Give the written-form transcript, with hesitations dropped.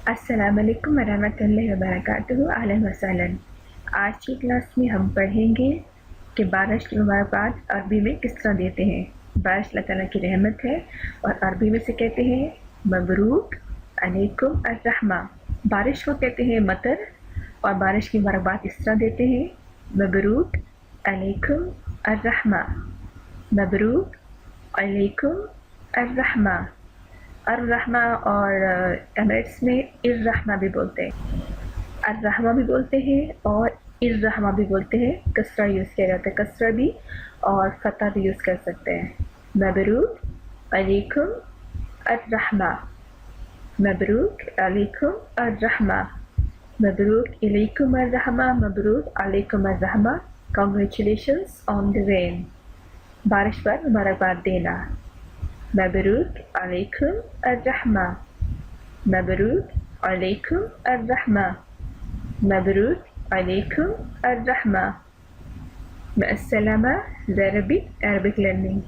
अस्सलाम वालेकुम वरहमतुल्लाहि वबरकातुहू। अहलन व सहलन। आज की क्लास में हम पढ़ेंगे कि बारिश की मुबारकबाद अरबी में किस तरह देते हैं। बारिश अल्लाह ताला की रहमत है और अरबी में से कहते हैं मबरूक अलैकुम अर्रहमा। बारिश को कहते हैं मतर और बारिश की मुबारकबाद इस तरह देते हैं मबरूक अलैकुम अर्रहमा, मबरूक अलैकुम अर्रहमा। अर्रहमा और एमिरेट्स में इर्रहमा भी बोलते हैं, अर्रहमा भी बोलते हैं और इर्रहमा भी बोलते हैं। कसरा यूज़ किया जाता है, कसरा भी और फतह भी यूज़ कर सकते हैं। मबरूक अलैकुम अर्रहमा, मबरूक अलैकुम अर्रहमा, मबरूक अलैकुम अर्रहमा, मबरूक अलैकुम अर्रहमा। कॉन्ग्रेचुलेशंस ऑन द रेन, बारिश पर मुबारकबाद देना। मबरूक अलैकुम अर्रहमा, मबरूक अलैकुम अर्रहमा, मबरूक अलैकुम अर्रहमा। मअस्सलामा ज़रबी अरबिक लर्निंग।